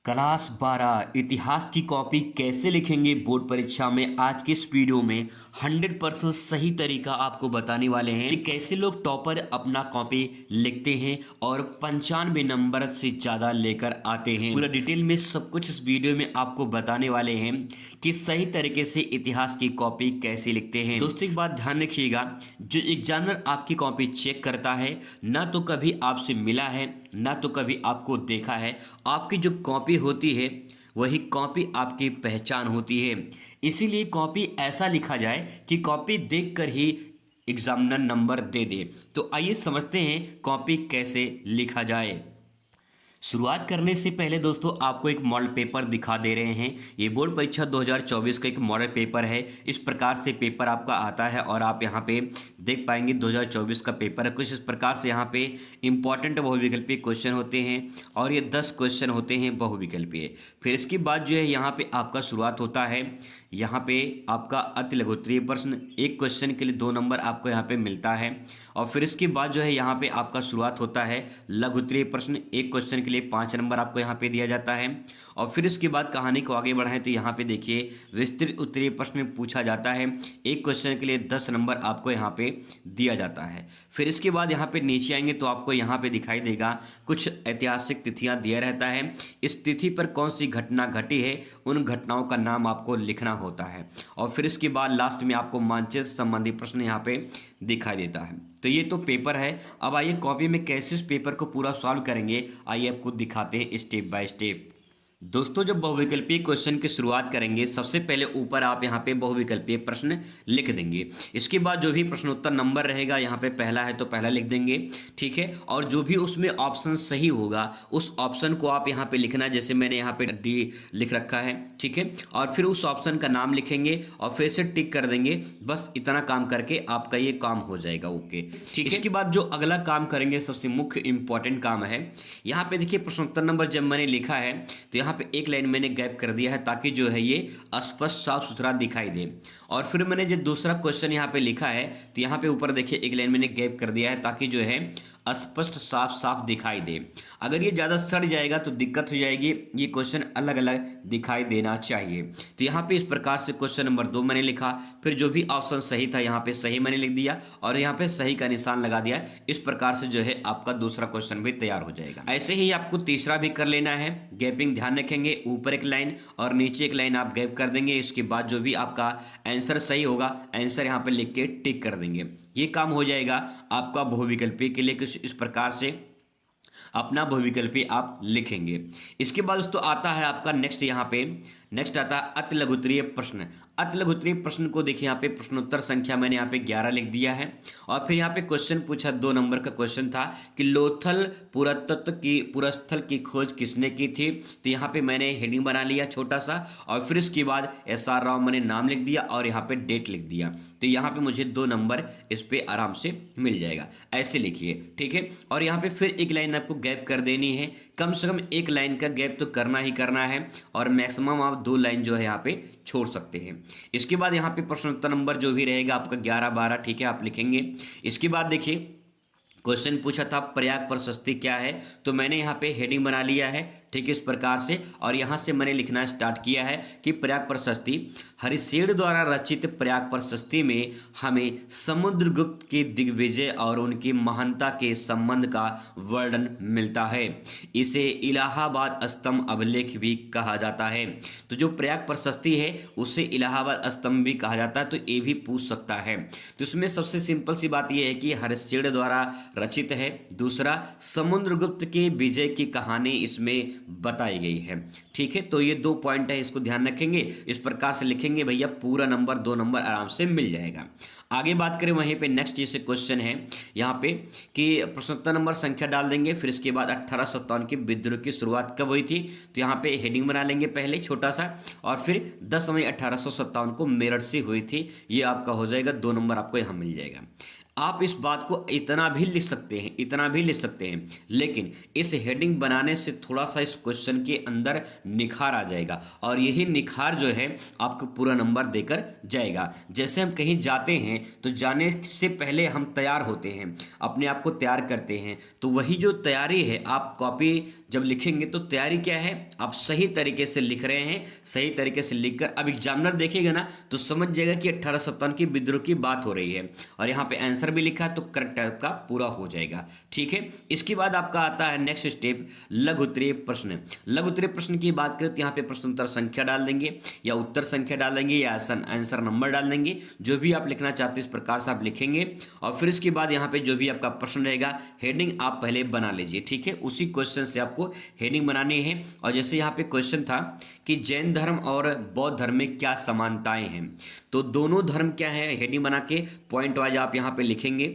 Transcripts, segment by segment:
Class 12 इतिहास की copy कैसे लिखेंगे बोर्ड परीक्षा में। आज के इस वीडियो में 100% सही तरीका आपको बताने वाले हैं कि कैसे लोग टॉपर अपना कॉपी लिखते हैं और 95 नंबर से ज़्यादा लेकर आते हैं। पूरा डिटेल में सब कुछ इस वीडियो में आपको बताने वाले हैं कि सही तरीके से इतिहास की कॉपी कैसे लिखते हैं। दोस्तों एक बात ध्यान रखिएगा, जो एग्जामिनर आपकी कॉपी चेक करता है ना तो कभी आपसे मिला है ना तो कभी आपको देखा है। आपकी जो कॉपी होती है वही कॉपी आपकी पहचान होती है। इसीलिए कॉपी ऐसा लिखा जाए कि कॉपी देखकर ही एग्जामिनर नंबर दे दे। तो आइए समझते हैं कॉपी कैसे लिखा जाए। शुरुआत करने से पहले दोस्तों आपको एक मॉडल पेपर दिखा दे रहे हैं। ये बोर्ड परीक्षा 2024 का एक मॉडल पेपर है। इस प्रकार से पेपर आपका आता है और आप यहाँ पे देख पाएंगे 2024 का पेपर है। कुछ इस प्रकार से यहाँ पे इंपॉर्टेंट बहुविकल्पीय क्वेश्चन होते हैं और ये 10 क्वेश्चन होते हैं बहुविकल्पीय। फिर इसके बाद जो है यहाँ पे आपका शुरुआत होता है। यहाँ पे आपका अति लघुत्तरीय प्रश्न, एक क्वेश्चन के लिए 2 नंबर आपको यहाँ पे मिलता है। और फिर इसके बाद जो है यहाँ पे आपका शुरुआत होता है लघुत्तरीय प्रश्न, एक क्वेश्चन के लिए 5 नंबर आपको यहाँ पे दिया जाता है। और फिर इसके बाद कहानी को आगे बढ़ाएं तो यहाँ पे देखिए विस्तृत उत्तरीय प्रश्न पूछा जाता है, एक क्वेश्चन के लिए 10 नंबर आपको यहाँ पे दिया जाता है। फिर इसके बाद यहाँ पे नीचे आएंगे तो आपको यहाँ पे दिखाई देगा कुछ ऐतिहासिक तिथियां दिया रहता है। इस तिथि पर कौन सी घटना घटी है उन घटनाओं का नाम आपको लिखना होता है। और फिर इसके बाद लास्ट में आपको मानचित्र संबंधी प्रश्न यहाँ पे दिखाई देता है। तो ये तो पेपर है। अब आइए कॉपी में कैसे इस पेपर को पूरा सॉल्व करेंगे, आइए आपको दिखाते हैं स्टेप बाय स्टेप। दोस्तों जब बहुविकल्पीय क्वेश्चन की शुरुआत करेंगे सबसे पहले ऊपर आप यहाँ पे बहुविकल्पीय प्रश्न लिख देंगे। इसके बाद जो भी प्रश्नोत्तर नंबर रहेगा यहाँ पे पहला है तो पहला लिख देंगे, ठीक है। और जो भी उसमें ऑप्शन सही होगा उस ऑप्शन को आप यहाँ पे लिखना, जैसे मैंने यहाँ पे डी लिख रखा है, ठीक है। और फिर उस ऑप्शन का नाम लिखेंगे और फिर से टिक कर देंगे। बस इतना काम करके आपका ये काम हो जाएगा, ओके, ठीक है। इसके बाद जो अगला काम करेंगे सबसे मुख्य इंपॉर्टेंट काम है। यहाँ पे देखिए प्रश्नोत्तर नंबर जब मैंने लिखा है तो यहाँ पे एक लाइन मैंने गैप कर दिया है ताकि जो है ये स्पष्ट साफ सुथरा दिखाई दे। और फिर मैंने जो दूसरा क्वेश्चन यहाँ पे लिखा है तो यहाँ पे ऊपर देखिए एक लाइन मैंने गैप कर दिया है ताकि जो है स्पष्ट साफ साफ दिखाई दे। अगर ये ज़्यादा सड़ जाएगा तो दिक्कत हो जाएगी, ये क्वेश्चन अलग अलग दिखाई देना चाहिए। तो यहाँ पे इस प्रकार से क्वेश्चन नंबर 2 मैंने लिखा, फिर जो भी ऑप्शन सही था यहाँ पे सही मैंने लिख दिया और यहाँ पे सही का निशान लगा दिया। इस प्रकार से जो है आपका दूसरा क्वेश्चन भी तैयार हो जाएगा। ऐसे ही आपको तीसरा भी कर लेना है। गैपिंग ध्यान रखेंगे, ऊपर एक लाइन और नीचे एक लाइन आप गैप कर देंगे। इसके बाद जो भी आपका आंसर सही होगा आंसर यहाँ पे लिख के टिक कर देंगे। ये काम हो जाएगा आपका बहुविकल्पीय के लिए। कुछ इस प्रकार से अपना बहुविकल्पी आप लिखेंगे। इसके बाद दोस्तों आता है आपका नेक्स्ट आता है अति लघुत्तरीय प्रश्न। अति लघुत्तरीय प्रश्न को देखिए यहाँ पे प्रश्नोत्तर संख्या मैंने यहाँ पे 11 लिख दिया है। और फिर यहाँ पे क्वेश्चन पूछा, 2 नंबर का क्वेश्चन था कि लोथल पुरास्थल की खोज किसने की थी। तो यहाँ पे मैंने हेडिंग बना लिया छोटा सा और फिर इसके बाद SR राव मैंने नाम लिख दिया और यहाँ पे डेट लिख दिया। तो यहाँ पे मुझे 2 नंबर इस पे आराम से मिल जाएगा। ऐसे लिखिए, ठीक है। और यहाँ पे फिर एक लाइन आपको गैप कर देनी है, कम से कम एक लाइन का गैप तो करना ही करना है और मैक्सिमम आप 2 लाइन जो है यहाँ पे छोड़ सकते हैं। इसके बाद यहाँ पे प्रश्नोत्तर नंबर जो भी रहेगा आपका 11 12, ठीक है, आप लिखेंगे। इसके बाद देखिए क्वेश्चन पूछा था प्रयाग प्रशस्ति क्या है, तो मैंने यहाँ पे हेडिंग बना लिया है, ठीक है, इस प्रकार से। और यहाँ से मैंने लिखना स्टार्ट किया है कि प्रयाग प्रशस्ति, हरिशेन द्वारा रचित प्रयाग प्रशस्ति में हमें समुद्रगुप्त के दिग्विजय और उनकी महानता के संबंध का वर्णन मिलता है। इसे इलाहाबाद स्तंभ अभिलेख भी कहा जाता है। तो जो प्रयाग प्रशस्ति है उसे इलाहाबाद स्तंभ भी कहा जाता है, तो ये भी पूछ सकता है। तो इसमें सबसे सिंपल सी बात यह है कि हरिशेन द्वारा रचित है, दूसरा समुद्रगुप्त के विजय की कहानी इसमें बताई गई है, ठीक है। तो ये 2 पॉइंट है, इसको ध्यान रखेंगे। इस प्रकार से लिखेंगे भैया पूरा नंबर 2 नंबर आराम से मिल जाएगा। आगे बात करें वहीं पे नेक्स्ट जैसे क्वेश्चन है यहाँ पे कि प्रश्नोत्तर नंबर संख्या डाल देंगे। फिर इसके बाद 1857 के विद्रोह की शुरुआत कब हुई थी, तो यहाँ पे हेडिंग बना लेंगे पहले छोटा सा और फिर 10 मई 1857 को मेरठ से हुई थी। ये आपका हो जाएगा 2 नंबर आपको यहाँ मिल जाएगा। आप इस बात को इतना भी लिख सकते हैं, इतना भी लिख सकते हैं, लेकिन इस हेडिंग बनाने से थोड़ा सा इस क्वेश्चन के अंदर निखार आ जाएगा और यही निखार जो है आपको पूरा नंबर देकर जाएगा। जैसे हम कहीं जाते हैं तो जाने से पहले हम तैयार होते हैं, अपने आप को तैयार करते हैं, तो वही जो तैयारी है आप कॉपी जब लिखेंगे तो तैयारी क्या है, आप सही तरीके से लिख रहे हैं, सही तरीके से लिखकर अब एग्जामिनर देखेगा ना तो समझ जाएगा कि 1857 की विद्रोह की बात हो रही है और यहाँ पे आंसर भी लिखा है तो करेक्ट आपका पूरा हो जाएगा। ठीक है, इसके बाद आपका आता है नेक्स्ट स्टेप लघु उत्तरीय प्रश्न। लघु उत्तरीय प्रश्न की बात करें तो यहाँ पे प्रश्न उत्तर संख्या डाल देंगे या उत्तर संख्या डाल देंगे या आंसर नंबर डाल देंगे, जो भी आप लिखना चाहते हैं इस प्रकार से आप लिखेंगे। और फिर इसके बाद यहाँ पे जो भी आपका प्रश्न रहेगा हेडिंग आप पहले बना लीजिए। ठीक है, उसी क्वेश्चन से आपको हेडिंग बनानी है। और जैसे यहाँ पे क्वेश्चन था कि जैन धर्म और बौद्ध धर्म में क्या समानताएं हैं, तो दोनों धर्म क्या है, हेडिंग बना के पॉइंट वाइज आप यहाँ पे लिखेंगे।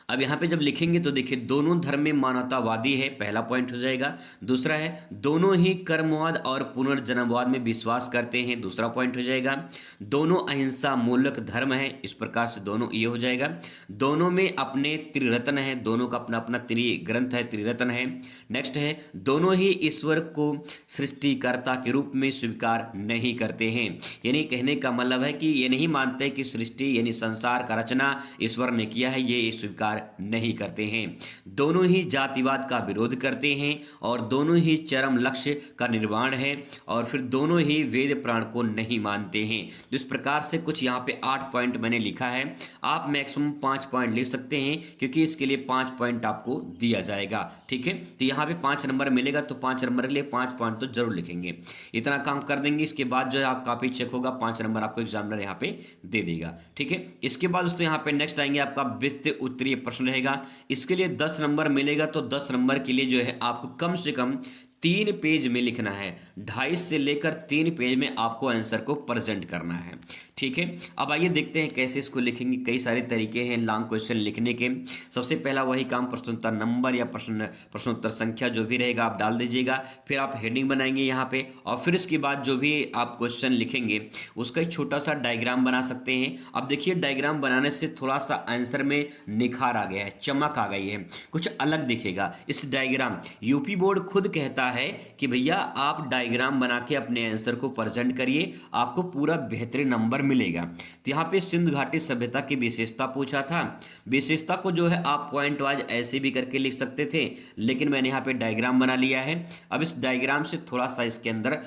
अब यहाँ पे जब लिखेंगे तो देखिए दोनों धर्म में मानवतावादी है, पहला पॉइंट हो जाएगा। दूसरा है दोनों ही कर्मवाद और पुनर्जन्मवाद में विश्वास करते हैं, दूसरा पॉइंट हो जाएगा। दोनों अहिंसा मूलक धर्म है, इस प्रकार से दोनों ये हो जाएगा। दोनों में अपने त्रिरत्न है, दोनों का अपना अपना ग्रंथ है, त्रिरत्न है। नेक्स्ट है दोनों ही ईश्वर को सृष्टिकर्ता के रूप में स्वीकार नहीं करते हैं, यानी कहने का मतलब है कि ये नहीं मानते कि सृष्टि यानी संसार का रचना ईश्वर ने किया है, ये स्वीकार नहीं करते हैं। दोनों ही जातिवाद का विरोध करते हैं और दोनों ही चरम लक्ष्य का निर्माण है और फिर दोनों ही वेद पुराण को नहीं मानते हैं। जिस प्रकार से कुछ यहाँ पे 8 पॉइंट मैंने लिखा है, आप मैक्सिमम 5 पॉइंट लिख सकते हैं क्योंकि इसके लिए 5 पॉइंट आपको दिया जाएगा। ठीक है, तो यहाँ पे 5 नंबर मिलेगा तो 5 नंबर के लिए 5 पॉइंट तो जरूर लिखेंगे। इतना काम कर देंगे, इसके बाद जो है आप कॉपी चेक होगा, 5 नंबर आपको एग्जामिनर यहाँ पे दे देगा। ठीक है, इसके बाद दोस्तों यहाँ पे नेक्स्ट आएंगे आपका वित्त उत्तरीय प्रश्न रहेगा। इसके लिए 10 नंबर मिलेगा तो 10 नंबर के लिए जो है आपको कम से कम 3 पेज में लिखना है, 2.5 से लेकर 3 पेज में आपको आंसर को प्रेजेंट करना है। ठीक है, अब आइए देखते हैं कैसे इसको लिखेंगे। कई सारे तरीके हैं लॉन्ग क्वेश्चन लिखने के। सबसे पहला वही काम प्रश्नोत्तर नंबर या प्रश्नोत्तर संख्या जो भी रहेगा आप डाल दीजिएगा, फिर आप हेडिंग बनाएंगे यहाँ पे और फिर इसके बाद जो भी आप क्वेश्चन लिखेंगे उसका एक छोटा सा डायग्राम बना सकते हैं। अब देखिए डायग्राम बनाने से थोड़ा सा आंसर में निखार आ गया है, चमक आ गई है, कुछ अलग दिखेगा इस डायग्राम। यूपी बोर्ड खुद कहता है कि भैया आप डायग्राम बना के अपने आंसर को प्रेजेंट करिए, आपको पूरा बेहतरीन नंबर मिलेगा। तो यहाँ पे सिंधु घाटी सभ्यता की विशेषता पूछा था। विशेषता को जो है आप पॉइंट वाइज ऐसे भी करके लिख सकते थे, लेकिन मैंने यहाँ पे डायग्राम बना लिया है। अब इस डायग्राम से थोड़ा सा इसके अंदर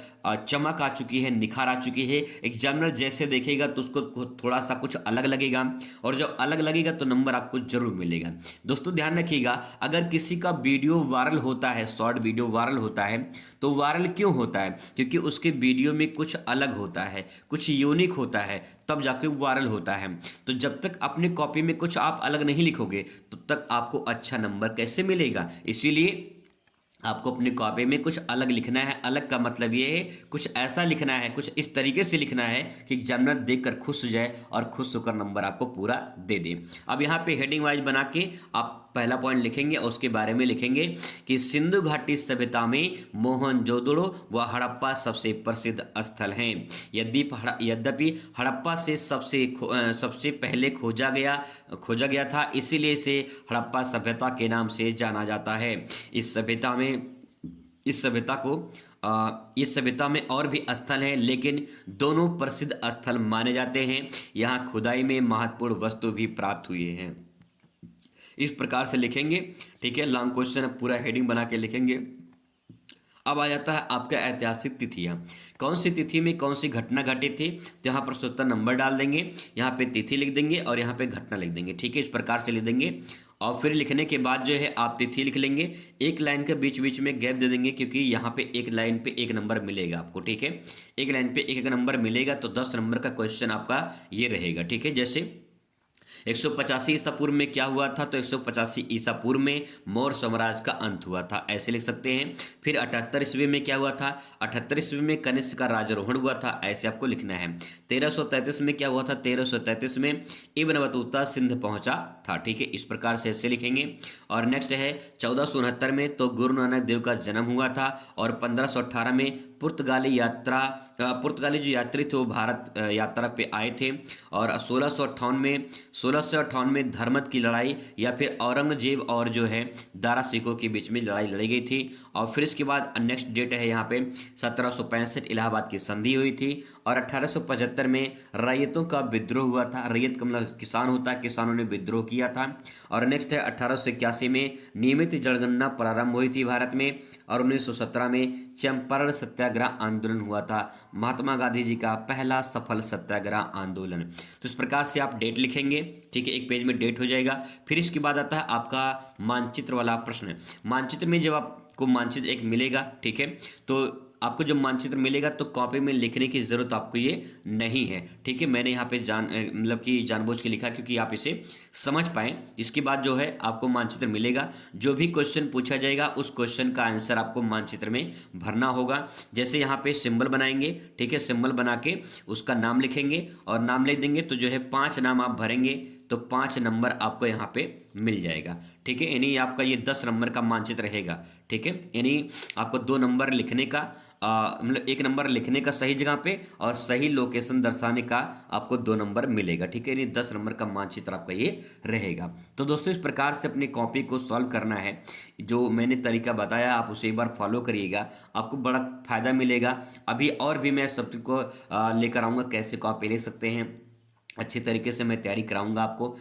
चमक आ चुकी है, निखार आ चुकी है। एग्जामिनर जैसे देखेगा तो उसको थोड़ा सा कुछ अलग लगेगा और जब अलग लगेगा तो नंबर आपको जरूर मिलेगा। दोस्तों ध्यान रखिएगा, अगर किसी का वीडियो वायरल होता है, शॉर्ट वीडियो वायरल होता है, तो वायरल क्यों होता है? क्योंकि उसके वीडियो में कुछ अलग होता है, कुछ यूनिक होता है, तब जाके वायरल होता है। तो जब तक अपने कॉपी में कुछ आप अलग नहीं लिखोगे तब तक आपको अच्छा नंबर कैसे मिलेगा? इसीलिए आपको अपनी कॉपी में कुछ अलग लिखना है। अलग का मतलब ये है कुछ ऐसा लिखना है, कुछ इस तरीके से लिखना है कि एग्जामिनर देखकर खुश हो जाए और खुश होकर नंबर आपको पूरा दे दे। अब यहाँ पे हेडिंग वाइज बना के आप पहला पॉइंट लिखेंगे और उसके बारे में लिखेंगे कि सिंधु घाटी सभ्यता में मोहनजोदड़ो व हड़प्पा सबसे प्रसिद्ध स्थल हैं। यद्यपि हड़प्पा से सबसे पहले खोजा गया था, इसीलिए इसे हड़प्पा सभ्यता के नाम से जाना जाता है। इस सभ्यता में और भी स्थल हैं, लेकिन दोनों प्रसिद्ध स्थल माने जाते हैं। यहाँ खुदाई में महत्वपूर्ण वस्तु भी प्राप्त हुए हैं। इस प्रकार से लिखेंगे। ठीक है, लॉन्ग क्वेश्चन पूरा हेडिंग बना के लिखेंगे। अब आ जाता है आपका ऐतिहासिक तिथियां। कौन सी तिथि में कौन सी घटना घटी थी, तो यहाँ प्रश्नोत्तर नंबर डाल देंगे, यहाँ पे तिथि लिख देंगे और यहाँ पे घटना लिख देंगे। ठीक है, इस प्रकार से लिख देंगे और फिर लिखने के बाद जो है आप तिथि लिख लेंगे। एक लाइन के बीच बीच में गैप दे देंगे क्योंकि यहाँ पे एक लाइन पे 1 नंबर मिलेगा आपको। ठीक है, एक लाइन पे 1 नंबर मिलेगा तो 10 नंबर का क्वेश्चन आपका ये रहेगा। ठीक है, जैसे 185 ईसा पूर्व में क्या हुआ था, तो 185 ईसा पूर्व में मौर्य साम्राज्य का अंत हुआ था, ऐसे लिख सकते हैं। फिर 78 ईस्वी में क्या हुआ था, 78 ईस्वी में कनिष्क का राजारोहण हुआ था, ऐसे आपको लिखना है। 1333 में क्या हुआ था, 1333 में इब्न बतूता सिंध पहुंचा था। ठीक है, इस प्रकार से ऐसे लिखेंगे। और नेक्स्ट है 1469 में तो गुरु नानक देव का जन्म हुआ था और 1518 में पुर्तगाली जो यात्री थे वो भारत यात्रा पे आए थे और 1658 1658 में धर्मत की लड़ाई या फिर औरंगजेब और जो है दारा सिकों के बीच में लड़ाई लड़ी गई थी। और फिर इसके बाद नेक्स्ट डेट है यहाँ पे 1765 इलाहाबाद की संधि हुई थी। और 1875 में रैयतों का विद्रोह हुआ था। रैयत का मतलब किसान होता है, किसानों ने विद्रोह किया था। और नेक्स्ट है 1881 में नियमित जनगणना प्रारंभ हुई थी भारत में। और 1917 में चंपारण सत्याग्रह आंदोलन हुआ था, महात्मा गांधी जी का पहला सफल सत्याग्रह आंदोलन। तो इस प्रकार से आप डेट लिखेंगे, ठीक है, एक पेज में डेट हो जाएगा। फिर इसके बाद आता है आपका मानचित्र वाला प्रश्न। मानचित्र में जब आपको मानचित्र एक मिलेगा, ठीक है, तो आपको जब मानचित्र मिलेगा तो कॉपी में लिखने की ज़रूरत आपको ये नहीं है, ठीक है। मैंने यहाँ पे मतलब कि जानबूझ के लिखा क्योंकि आप इसे समझ पाएँ। इसके बाद जो है आपको मानचित्र मिलेगा, जो भी क्वेश्चन पूछा जाएगा उस क्वेश्चन का आंसर आपको मानचित्र में भरना होगा। जैसे यहाँ पे सिंबल बनाएंगे, ठीक है, सिंबल बना के उसका नाम लिखेंगे और नाम लिख देंगे तो जो है 5 नाम आप भरेंगे तो 5 नंबर आपको यहाँ पे मिल जाएगा, ठीक है। यानी आपका ये 10 नंबर का मानचित्र रहेगा, ठीक है। यानी आपको 2 नंबर लिखने का मतलब 1 नंबर लिखने का सही जगह पे और सही लोकेशन दर्शाने का आपको 2 नंबर मिलेगा, ठीक है। यानी 10 नंबर का मानचित्र आपका ये रहेगा। तो दोस्तों इस प्रकार से अपनी कॉपी को सॉल्व करना है। जो मैंने तरीका बताया आप उसे एक बार फॉलो करिएगा, आपको बड़ा फायदा मिलेगा। अभी और भी मैं सब्जेक्ट को लेकर आऊँगा, कैसे कॉपी ले सकते हैं, अच्छे तरीके से मैं तैयारी कराऊंगा आपको।